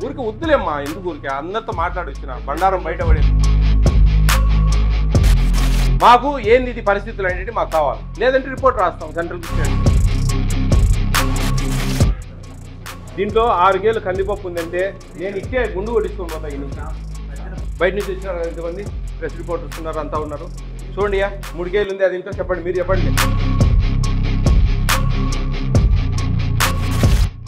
ఊరికి వద్దులేమ్మా, ఎందుకు ఊరికే అందరితో మాట్లాడొచ్చిన బండారం బయటపడి. మాకు ఏంది ఇది పరిస్థితులు అనేవి మాకు కావాలి, లేదంటే రిపోర్ట్ రాస్తాం సెంట్రల్ గవర్నమెంట్. దీంట్లో 6 గేలు కందిపప్పు ఉందంటే నేను ఇచ్చే గుండు కొట్టించుకొని పోతా. ఈ నుంచి బయట నుంచి వచ్చినారు ఎంతమంది ప్రెస్ రిపోర్టర్స్ ఉన్నారు, అంతా ఉన్నారు. చూడండి 3 గేలు ఉంది, అది ఇంట్లో చెప్పండి, మీరు చెప్పండి.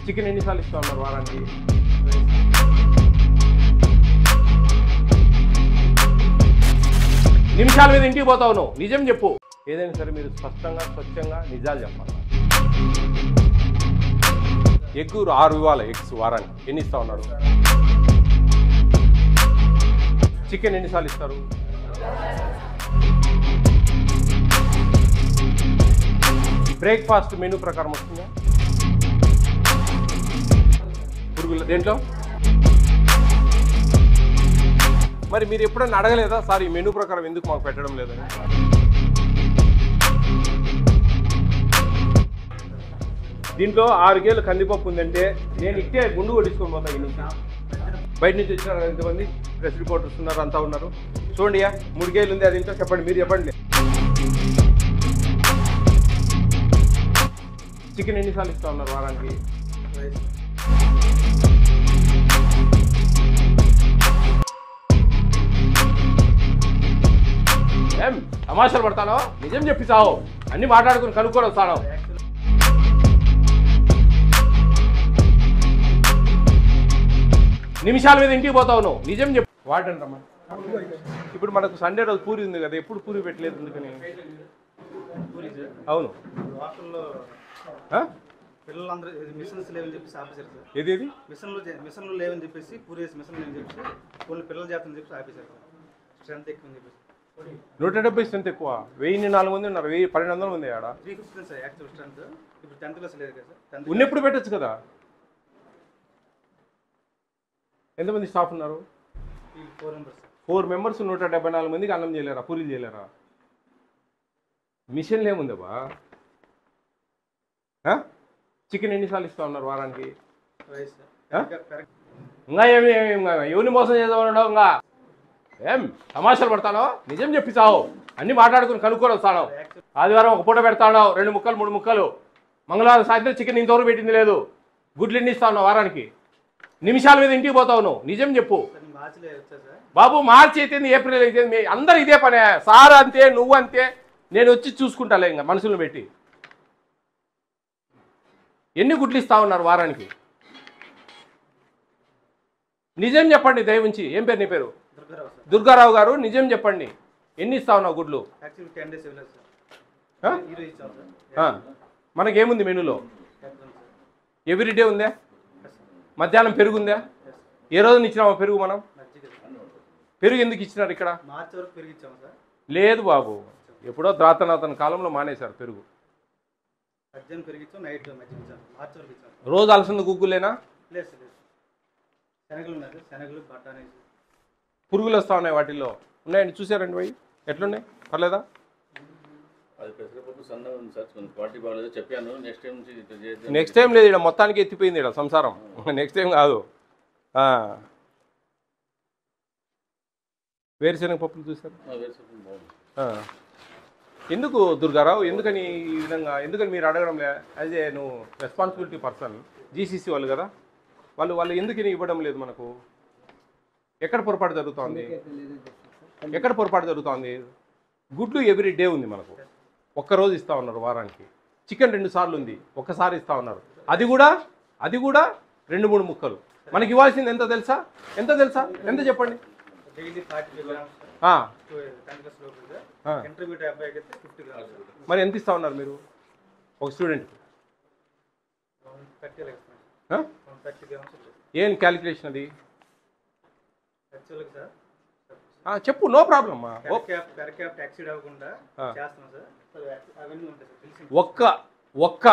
చికెన్ ఎన్నిసార్లు ఇస్తూ ఉన్నారు వారానికి? నిమిషాల మీద ఇంటికి పోతావు నువ్వు, నిజం చెప్పు. ఏదైనా సరే మీరు స్పష్టంగా స్వచ్ఛంగా నిజాలు చెప్పాలి. ఎగ్గు 6 ఇవ్వాలి, ఎగ్స్ వారానికి ఎన్ని ఇస్తా ఉన్నారు? చికెన్ ఎన్నిసార్లు ఇస్తారు? బ్రేక్ఫాస్ట్ మెనూ ప్రకారం వస్తుందా? పురుగుల దేంట్లో? మరి మీరు ఎప్పుడైనా అడగలేదా సార్ ఈ మెనూ ప్రకారం ఎందుకు మాకు పెట్టడం లేదని? దీంట్లో 6 గేలు కందిపప్పు ఉందంటే నేను ఇచ్చే గుండు కొట్టించుకొని పోతా. ఈ నుంచి బయట నుంచి వచ్చినారు ఎంతమంది ప్రెస్ రిపోర్టర్స్ ఉన్నారు, అంతా ఉన్నారు. చూడండి 3 గేలు ఉంది, అది ఇంట్లో చెప్పండి, మీరు చెప్పండి. చికెన్ ఎన్నిసార్లు ఇస్తూ ఉన్నారు వారానికి? ఏం తమాషాలు పడతానో? నిజం చెప్పిస్తావు, అన్ని మాట్లాడుకుని కనుక్కొని వస్తాను. నిమిషాల మీద ఇంటికి పోతావు నువ్వు, నిజం చెప్పు. వాడండి రమ్మా. ఇప్పుడు మనకు సండే రోజు పూరి ఉంది కదా, ఎప్పుడు పూరి పెట్టలేదు ఎందుకని? అవును, పిల్లలందరూ మిషన్స్ లేవని చెప్పేసి ఆపేశారు సార్. ఏది మిషన్లు లేవని చెప్పేసి పూరి మిషన్ లేవని చెప్పేసి కొన్ని పిల్లలు చేతని చెప్పేసి ఆపేశారు సార్. స్ట్రెంత్ ఎక్కువ అని చెప్పేసి 170 స్ట్రెంత్ ఎక్కువ. 1004 మంది ఉన్నారు, 1200 మంది ఆడ. 350 సార్ యాక్చువల్ స్ట్రెంత్. ఇప్పుడు 10th క్లాస్ లేదు కదా సార్. ఉన్నప్పుడు పెట్టచ్చు కదా. ఎంతమంది స్టాఫ్ ఉన్నారు? 4 మెంబర్స్. 4 మెంబర్స్ 174 మందికి అన్నం చేయలేరా, పూరీలు చేయలేరా? మిషన్లు ఏముందబ్బా? చికెన్ ఎన్నిసార్లు ఇస్తా ఉన్నారు వారానికి? ఇంకా ఏమి ఎవరిని మోసం చేద్దామన్నావు? ఇంకా ఏం తమాషాలు పడతానో? నిజం చెప్పిస్తావు, అన్ని మాట్లాడుకుని కనుక్కొని వస్తాను. ఆదివారం ఒక పూట పెడతాను, 2 ముక్కలు 3 ముక్కలు. మంగళవారం సాయంత్రం చికెన్ ఇంతవరకు పెట్టింది లేదు. గుడ్లు ఎన్ని ఇస్తా ఉన్నావు వారానికి? నిమిషాల మీద ఇంటికి పోతావు నువ్వు, నిజం చెప్పు. బాబు మార్చి అయితే ఏప్రిల్ అయితే అందరు ఇదే పనే. సార్ అంతే, నువ్వు అంతే, నేను వచ్చి చూసుకుంటాలే ఇంకా మనుషులను పెట్టి. ఎన్ని గుడ్లు ఇస్తా ఉన్నారు వారానికి? నిజం చెప్పండి దయవుంచి. ఏం పేరు నీ పేరు? దుర్గారావు గారు, నిజం చెప్పండి, ఎన్ని ఇస్తా ఉన్నావు గుడ్లు? మనకేముంది మెనూలో? ఎవ్రీడే ఉందా? మధ్యాహ్నం పెరుగు ఉందా? ఏ రోజున ఇచ్చినామా పెరుగు? మనం పెరుగు ఎందుకు ఇచ్చినారు ఇక్కడ? లేదు బాబు, ఎప్పుడో ద్రాతనాతన కాలంలో మానేశారు పెరుగు. రోజు అలసంద గుగ్గులేనా? పురుగులు వస్తా ఉన్నాయి వాటిల్లో. ఉన్నాయండి, చూసారండి పోయి ఎట్లున్నాయి? పర్లేదా? నెక్స్ట్ టైం లేదు, ఇక్కడ మొత్తానికి ఎత్తిపోయింది ఇక్కడ సంసారం. నెక్స్ట్ టైం కాదు. వేరుశనగ పప్పులు చూసారు? ఎందుకు దుర్గారావు, ఎందుకని ఈ విధంగా, ఎందుకని మీరు అడగడం లే? అదే నువ్వు రెస్పాన్సిబిలిటీ పర్సన్, జీసీసీ వాళ్ళు కదా, వాళ్ళు ఎందుకని ఇవ్వడం లేదు మనకు? ఎక్కడ పొరపాటు జరుగుతోంది? ఎక్కడ పొరపాటు జరుగుతోంది? గుడ్లు ఎవ్రీ డే ఉంది మనకు, ఒక్కరోజు ఇస్తూ ఉన్నారు వారానికి. చికెన్ 2 సార్లు ఉంది, ఒక్కసారి ఇస్తూ ఉన్నారు. అది కూడా 2-3 ముక్కలు. మనకి ఇవ్వాల్సింది ఎంత తెలుసా? ఎంత చెప్పండి. మరి ఎంత ఇస్తా ఉన్నారు మీరు ఒక స్టూడెంట్? ఏం క్యాలిక్యులేషన్ అది? చెప్పు, నో ప్రాబ్లమ్. ఒక్క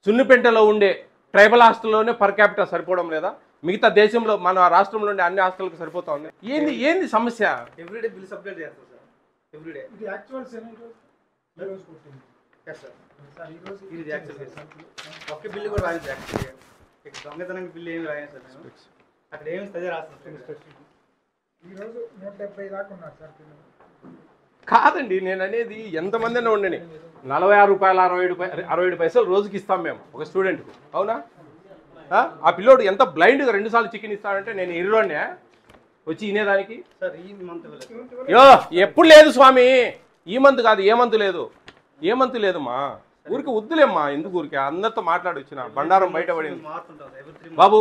సున్నిపెంటలో ఉండే ట్రైబల్ హాస్టల్లోనే పర్ క్యాపిటల్ సరిపోవడం లేదా? మిగతా దేశంలో మన రాష్ట్రంలో ఉండే అన్ని హాస్టల్కి సరిపోతా ఉంది. ఏంది సమస్య? ఎవ్రీడే బిల్ సబ్మిట్ చేస్తారు సార్. ఎవ్రీడే ఇది యాక్చువల్ సార్. ఇది యాక్చువల్ ఒక్క బిల్ కూడా రాలేదు యాక్చువల్లీ. ఇక్కడ దొంగతనానికి బిల్లు ఏమి రాయాలి సార్ నేను అక్కడ ఏమి అదే రాస్తాను సార్. ఈరోజు 170 దాకా ఉన్నారు సార్ పిల్లలు. కాదండి నేను అనేది ఎంతమంది అయినా ఉండని 46 రూపాయలు 67 పైసలు రోజుకి ఇస్తాం మేము ఒక స్టూడెంట్కు, అవునా? ఆ పిల్లోడు ఎంత బ్లైండ్గా 2 సార్లు చికెన్ ఇస్తాడంటే నేను ఇరులోనే వచ్చి వినేదానికి. సార్ ఈ మంత్ ఇవ్వలేదు. యో ఎప్పుడు లేదు స్వామి, ఈ మంత్ కాదు, ఏ మంత్ లేదు, ఏ మంత్ లేదమ్మా. ఊరికి వద్దులేమ్మా, ఎందుకు ఊరికి అందరితో మాట్లాడొచ్చిన బండారం బయటపడింది. మారుతుంటాం సార్ ఎవ్రీ 3 బాబు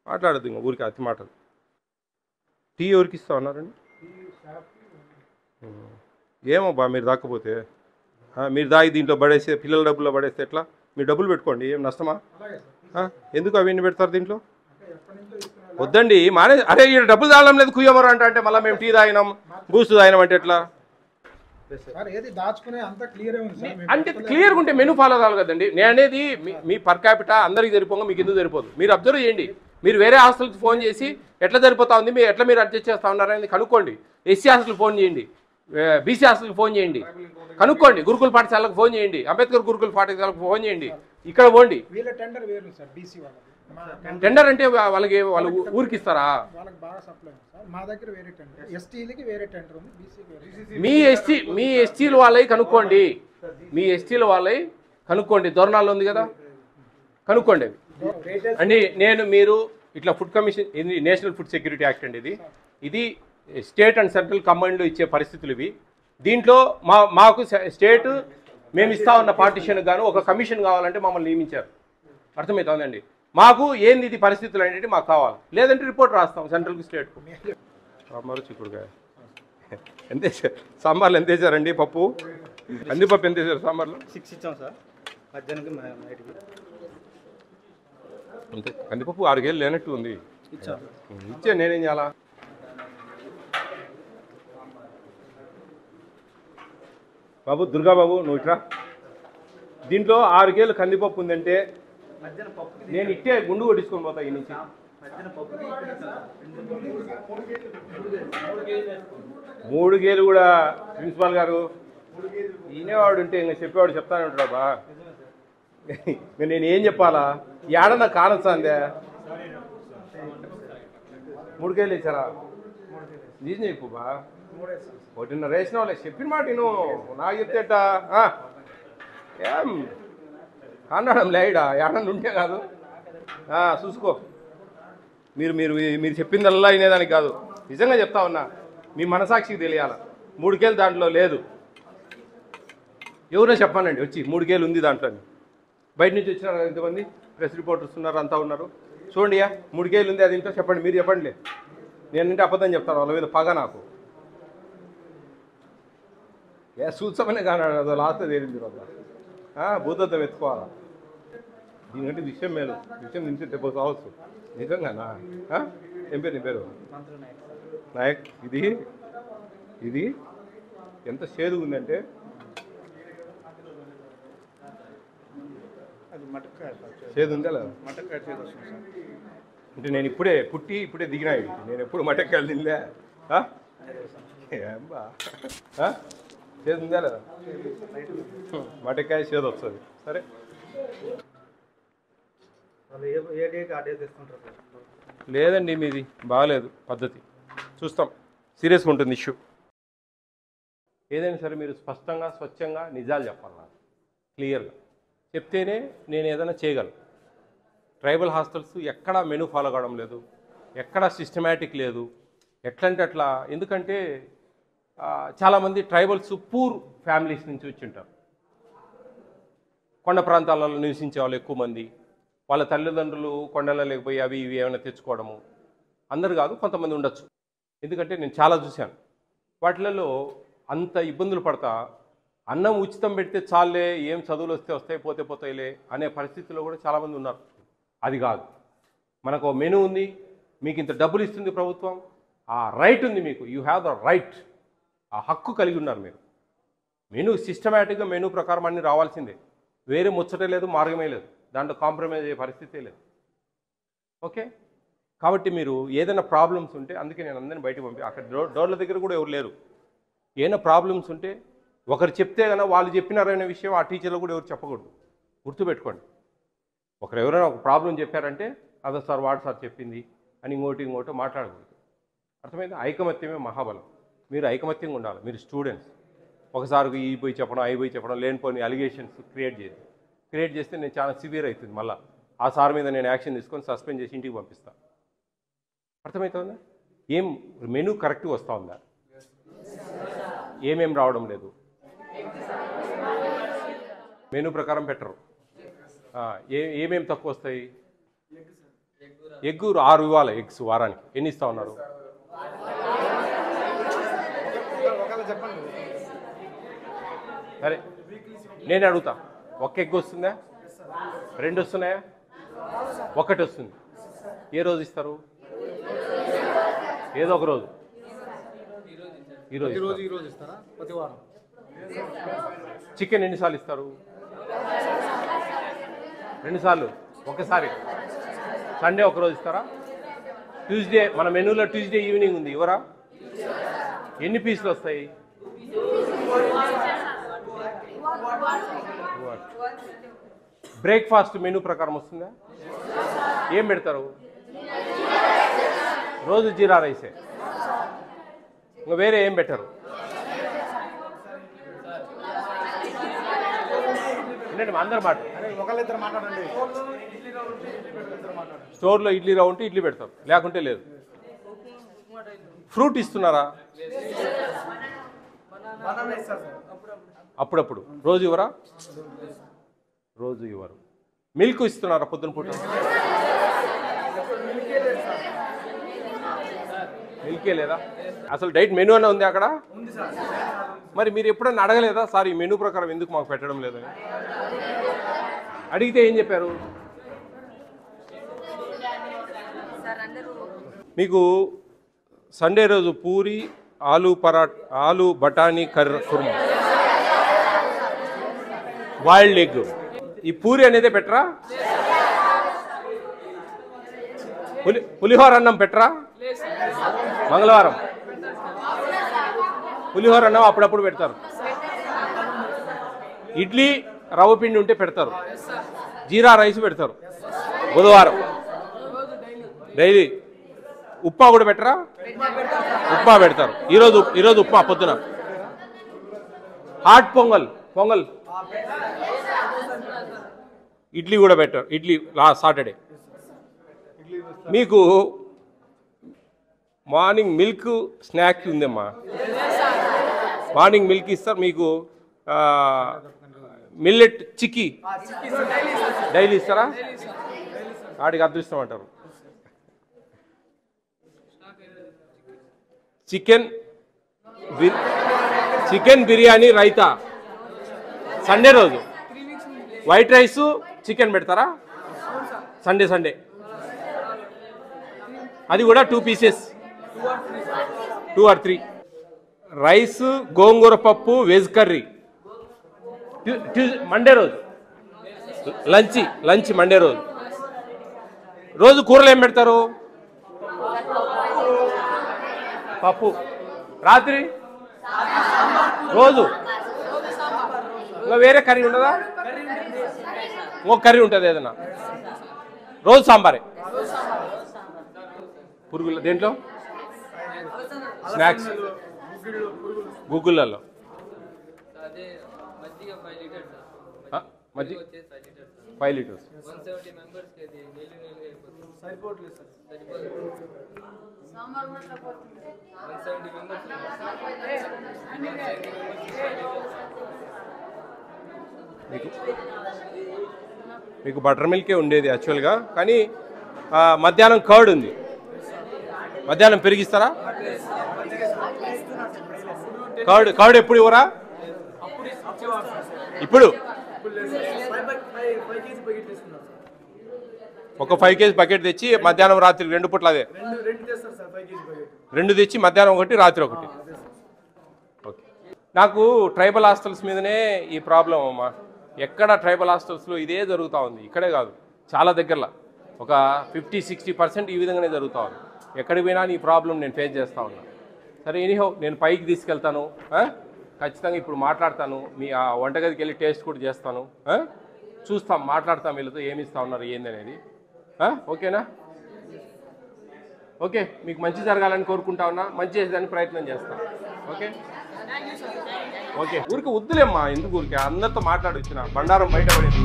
మాట్లాడద్దు ఇంకా ఊరికి అతి మాటలు. టీ ఎవరికి ఇస్తా ఉన్నారండి? ఏమో బా మీరు దాక్కపోతే మీరు దాగి దీంట్లో పడేస్తే పిల్లల డబ్బుల్లో పడేస్తే ఎట్లా? మీరు డబ్బులు పెట్టుకోండి, ఏం నష్టమా? ఎందుకు అవన్నీ పెడతారు దీంట్లో? వద్దండి మానే. అరే ఈ డబ్బులు తాగడం లేదు కుయ్యమరు అంటే మళ్ళీ మేము టీ తాగినాం బూస్ట్ తాగినాం అంటే ఎట్లా? సార్ ఏది దాచుకునే అంత క్లియర్ ఉంది సార్. అంటే క్లియర్గా ఉంటే మెనూ ఫాలో కావాలి కదండి. నేను అనేది మీ పర్ క్యాపిటా అందరికి సరిపోగా మీకు ఎందుకు సరిపోదు? మీరు అబ్జర్వ్ చేయండి. మీరు వేరే హాస్టల్కి ఫోన్ చేసి ఎట్లా సరిపోతా ఉంది, మీరు ఎట్లా మీరు అడ్జస్ట్ చేస్తూ ఉన్నారనేది కనుక్కోండి. ఎస్సీ హాస్టల్కి ఫోన్ చేయండి, బీసీ హాస్టల్కి ఫోన్ చేయండి, కనుక్కోండి. గురుకుల పాఠశాలకు ఫోన్ చేయండి, అంబేద్కర్ గురుకుల పాఠశాలకు ఫోన్ చేయండి, ఇక్కడ పోండి. వీళ్ళ టెండర్ వేరు సార్, బీసీ వాళ్ళది. టెండర్ అంటే వాళ్ళకి వాళ్ళు ఊరికి ఇస్తారా? వాళ్ళకి బాగా సప్లై ఉంది సార్. మా దగ్గర వేరే టెండర్, ఎస్టీలకి వేరే టెండర్ ఉంది, బీసీకి వేరే. మీ ఎస్టీల వాళ్ళవి కనుక్కోండి, మీ ఎస్టీల వాళ్ళవి కనుక్కోండి. దొరణాలు ఉంది కదా, కనుక్కోండి అవి అండి. మీరు ఇట్లా ఫుడ్ కమిషన్, ఇది నేషనల్ ఫుడ్ సెక్యూరిటీ యాక్ట్ అండి. ఇది స్టేట్ అండ్ సెంట్రల్ కంబైన్లో ఇచ్చే పరిస్థితులు ఇవి. దీంట్లో మాకు స్టేట్ మేము ఇస్తా ఉన్న పార్టీషన్ గాను ఒక కమిషన్ కావాలంటే మమ్మల్ని నియమించారు. అర్థమవుతుందండి. మాకు ఏంది ఇది పరిస్థితులు అనేది మాకు కావాలి, లేదంటే రిపోర్ట్ రాస్తాం సెంట్రల్కి స్టేట్కు. సాంబారు చిక్కుడుకాయ ఎంత సాంబార్లు ఎంత వేసారండి? పప్పు కందిపప్పు ఎంత వేసారు సాంబార్లో? 6 ఇచ్చాం సార్ మధ్యాహ్నానికి నైట్కి. అంతే, కందిపప్పు 6 కేజీలు లేనట్టు ఉంది. ఇచ్చాం ఇచ్చే నేనేం చేయాలా? బాబు దుర్గా బాబు నువ్వు ఇట్రా. దీంట్లో 6 కేజీలు కందిపప్పు ఉందంటే మధ్యాహ్నం పప్పు నేను ఇట్టే గుండు కొట్టించుకొని పోతా ఈ నుంచి. మధ్యాహ్నం పప్పుకి 3 కేజీలు కూడా ప్రిన్సిపాల్ గారు ఈనేవాడు ఉంటే ఇంకా చెప్పేవాడు చెప్తానే ఉంటాడు బా. నేను ఏం చెప్పాలా? ఏడన్నా కానొస్తాందే 3 కేజీలు ఇచ్చారా? నిజం చెప్పు బా. 1.5 వేసిన వాళ్ళే చెప్పిన మాట నువ్వు నాకు చెప్తేట ఏం అన్నాడం లేడా? ఏడన్నా ఉంటే కాదు చూసుకో. మీరు మీరు మీరు చెప్పిందల్లా వినేదానికి కాదు, నిజంగా చెప్తా ఉన్నా. మీ మనసాక్షికి తెలియాల. 3 కేజీలు దాంట్లో లేదు. ఎవరో చెప్పానండి వచ్చి 3 కేజీలు ఉంది దాంట్లో. బయట నుంచి వచ్చినారు కదా ఇంతమంది ప్రెస్ రిపోర్టర్స్ ఉన్నారు, అంతా ఉన్నారు. చూడండి 3 కేజీలు ఉంది అది ఇంట్లో చెప్పండి. మీరు చెప్పండి, నేనంటే అబద్ధం చెప్తాను. వాళ్ళ మీద పగ నాకు. చూసామనే కానీ అది లాస్ట్ తేలింది వల్ల భూతత్వం ఎత్తుకోవాలా. దీనికంటే విషయం మేలు, విషయం నుంచి దెబ్బ కావచ్చు. నిజంగానా? ఏం పేరు నీ పేరు? నాయక్. ఇది ఎంత చేదు ఉందంటే చేదు ఉందా లేదా? అంటే నేను ఇప్పుడే దిగినా. నేను ఎప్పుడు మటక్కాయలు తినలే. ఏం బా చేదు ఉందా లేదా? మటక్కాయ చేదు వస్తుంది. సరే లేదండి మీది బాగాలేదు పద్ధతి. చూస్తాం, సీరియస్గా ఉంటుంది ఇష్యూ. ఏదైనా సరే మీరు స్పష్టంగా స్వచ్ఛంగా నిజాలు చెప్పాలి నాకు, క్లియర్గా చెప్తేనే నేను ఏదైనా చేయగలను. ట్రైబల్ హాస్టల్స్ ఎక్కడా మెనూ ఫాలో కావడం లేదు, ఎక్కడా సిస్టమేటిక్ లేదు. ఎట్లంటే అట్లా. ఎందుకంటే చాలామంది ట్రైబల్స్ పూర్ ఫ్యామిలీస్ నుంచి వచ్చి ఉంటారు. కొండ ప్రాంతాలలో నివసించే వాళ్ళు ఎక్కువ మంది. వాళ్ళ తల్లిదండ్రులు కొండలలోకి పోయి అవి ఇవి ఏమైనా తెచ్చుకోవడము. అందరు కాదు, కొంతమంది ఉండొచ్చు. ఎందుకంటే నేను చాలా చూశాను. వాటిలలో అంత ఇబ్బందులు పడతా అన్నం ఉచితం పెడితే చాలే, ఏం చదువులు వస్తాయి పోతే పోతాయిలే అనే పరిస్థితుల్లో కూడా చాలామంది ఉన్నారు. అది కాదు, మనకు మెనూ ఉంది, మీకు ఇంత డబ్బులు ఇస్తుంది ప్రభుత్వం, ఆ రైట్ ఉంది మీకు. యూ హ్యావ్ ద రైట్, ఆ హక్కు కలిగి ఉన్నారు మీరు. మెనూ సిస్టమేటిక్గా మెనూ ప్రకారం అన్నీ రావాల్సిందే. వేరే ముచ్చటే లేదు, మార్గమే లేదు, దాంట్లో కాంప్రమైజ్ అయ్యే పరిస్థితే లేదు. ఓకే, కాబట్టి మీరు ఏదైనా ప్రాబ్లమ్స్ ఉంటే, అందుకే నేను అందరిని బయటకు పంపి అక్కడ డోర్ల దగ్గర కూడా ఎవరు లేరు. ఏమైనా ప్రాబ్లమ్స్ ఉంటే ఒకరు చెప్తే కన్నా వాళ్ళు చెప్పినారనే విషయం ఆ టీచర్లు కూడా ఎవరు చెప్పకూడదు. గుర్తుపెట్టుకోండి. ఒకరు ఎవరైనా ఒక ప్రాబ్లం చెప్పారంటే అదే సార్ వాడు సార్ చెప్పింది అని ఇంకోటో మాట్లాడకూడదు. అర్థమైంది? ఐకమత్యమే మహాబలం. మీరు ఐకమత్యంగా ఉండాలి. మీరు స్టూడెంట్స్. ఒకసారి ఈ పోయి చెప్పడం అవి పోయి చెప్పడం లేనిపోని అలిగేషన్స్ క్రియేట్ చేస్తే నేను చాలా సివియర్ అవుతుంది. మళ్ళీ ఆ సార్ మీద నేను యాక్షన్ తీసుకొని సస్పెండ్ చేసి ఇంటికి పంపిస్తాను. అర్థమవుతుందా? ఏం మెనూ కరెక్ట్గా వస్తూ ఉందా? ఏమేం రావడం లేదు. మెనూ ప్రకారం పెట్టరు. ఏమేమి తక్కువ వస్తాయి? ఎగ్గు 6 ఇవ్వాలి. ఎగ్స్ వారానికి ఎన్ని ఇస్తా ఉన్నారు? సరే నేను అడుగుతా, ఒక ఎగ్ వస్తుందా? 2 వస్తున్నాయా? 1 వస్తుంది. ఏ రోజు ఇస్తారు? ఏదో ఒక రోజు. ఈరోజు ఇస్తారా? ప్రతి వారం. చికెన్ ఎన్నిసార్లు ఇస్తారు? 2 సార్లు. ఒకసారి సండే ఒకరోజు ఇస్తారా? ట్యూస్డే మన మెనూలో ట్యూస్డే ఈవినింగ్ ఉంది, ఇవరా? ఎన్ని పీసులు వస్తాయి? బ్రేక్ఫాస్ట్ మెనూ ప్రకారం వస్తుందా? ఏం పెడతారు? రోజు జీరా రైసే, ఇంకా వేరే ఏం పెట్టరు. అందరు మాట స్టోర్లో ఇడ్లీ రావు ఉంటే ఇడ్లీ పెడతారు, లేకుంటే లేదు. ఫ్రూట్ ఇస్తున్నారా? అప్పుడప్పుడు. రోజు ఇవ్వరా? రోజు ఇవ్వరు. మిల్క్ ఇస్తున్నారా పొద్దున పూట? మిల్కే లేదా? అసలు డైట్ మెనూ అనే ఉంది అక్కడ? మరి మీరు ఎప్పుడన్నా అడగలేదా సార్ ఈ మెనూ ప్రకారం ఎందుకు మాకు పెట్టడం లేదని? అడిగితే ఏం చెప్పారు? మీకు సండే రోజు పూరి, ఆలు బఠానీ కుర్మా, బాయిల్డ్ ఎగ్. ఈ పూరి అనేది పెట్టరా? పులిహోర అన్నం పెట్టరా? మంగళవారం పులిహోర అన్నం అప్పుడప్పుడు పెడతారు. ఇడ్లీ రవ్వ పిండి ఉంటే పెడతారు. జీరా రైస్ పెడతారు బుధవారం డైలీ. ఉప్మా కూడా పెట్టరా? ఉప్మా పెడతారు. ఈరోజు ఉప్మా పొద్దున. హాట్ పొంగల్ ఇడ్లీ కూడా పెట్టారు. ఇడ్లీ సాటర్డే. మీకు మార్నింగ్ మిల్క్ స్నాక్ ఉందమ్మా. మార్నింగ్ మిల్క్ ఇస్తారు. మీకు మిల్లెట్ చిక్కీ డైలీ ఇస్తారా? వాడికి అదృష్టం అంటారు. చికెన్ బిర్యానీ రైతా సండే రోజు. వైట్ రైస్ చికెన్ పెడతారా? సండే అది కూడా 2 పీసెస్, 2 or 3. రైస్, గోంగూర పప్పు, వెజ్ కర్రీ. మండే రోజు లంచ్ మండే రోజు కూరలు ఏం పెడతారు? పప్పు. రాత్రి రోజు ఇంకా వేరే కర్రీ ఉండదా? ఇంకొక కర్రీ ఉంటుంది ఏదన్నా. రోజు సాంబారే. పురుగుల దేంట్లో? స్నాక్స్ గుగ్గులలో. మజ్జిగ 5 లీటర్స్. మీకు బటర్ మిల్కే ఉండేది యాక్చువల్గా, కానీ మధ్యాహ్నం కర్డ్ ఉంది. మధ్యాహ్నం పెరిగిస్తారా? కర్డ్ ఎప్పుడు ఇవ్వరా? ఇప్పుడు ఒక 5 kg బకెట్ తెచ్చి మధ్యాహ్నం రాత్రి 2 పూట్ల అదే 2 తెచ్చి మధ్యాహ్నం ఒకటి రాత్రి ఒకటి. ఓకే. నాకు ట్రైబల్ హాస్టల్స్ మీదనే ఈ ప్రాబ్లం అమ్మా. ఎక్కడ ట్రైబల్ హాస్టల్స్లో ఇదే జరుగుతూ ఉంది. ఇక్కడే కాదు, చాలా దగ్గరలో ఒక 50-60% ఈ విధంగానే జరుగుతూ ఉంది. ఎక్కడికి పోయినా ఈ ప్రాబ్లం నేను ఫేస్ చేస్తూ ఉన్నా. సరే ఎనీహౌ నేను పైకి తీసుకెళ్తాను, ఖచ్చితంగా ఇప్పుడు మాట్లాడతాను. మీ ఆ వంటగదికి వెళ్ళి టేస్ట్ కూడా చేస్తాను. చూస్తాం, మాట్లాడతాం వీళ్ళతో ఏమి ఇస్తా ఉన్నారు ఏంది అనేది. ఓకేనా? ఓకే, మీకు మంచి జరగాలని కోరుకుంటా ఉన్నా, మంచి చేసేదానికి ప్రయత్నం చేస్తాం. ఓకే ఓకే, ఊరికి వద్దులేమ్మా, ఎందుకు ఊరికే అందరితో మాట్లాడొచ్చిన బండారం బయటపడేది.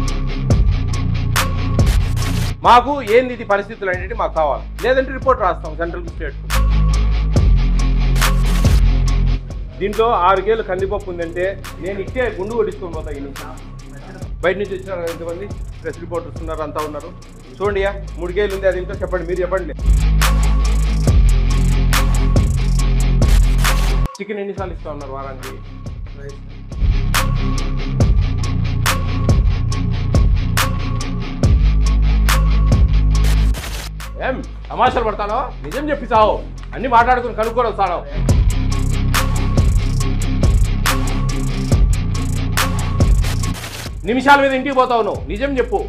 మాకు ఏంది ఇది పరిస్థితులు అనేవి మాకు కావాలి, లేదంటే రిపోర్ట్ రాస్తాం సెంట్రల్ స్టేట్. దీంట్లో 6 కేలు కందిపప్పు ఉందంటే నేను ఇచ్చే గుండు కొట్టించుకొని పోతా. ఈ నుంచి బయట నుంచి వచ్చినారు ఎంతమంది ప్రెస్ రిపోర్టర్స్ ఉన్నారు, అంతా ఉన్నారు. చూడండి 3 కేలు ఉంది, అది ఇంట్లో చెప్పండి, మీరు చెప్పండి. చికెన్ ఎన్నిసార్లు ఇస్తా ఉన్నారు వారానికి? ఏం తమాషాలు పడతానో? నిజం చెప్పిస్తావు, అన్ని మాట్లాడుకుని కనుక్కొని వస్తాను. నిమిషాల మీద ఇంటికి పోతావు నువ్వు, నిజం చెప్పు.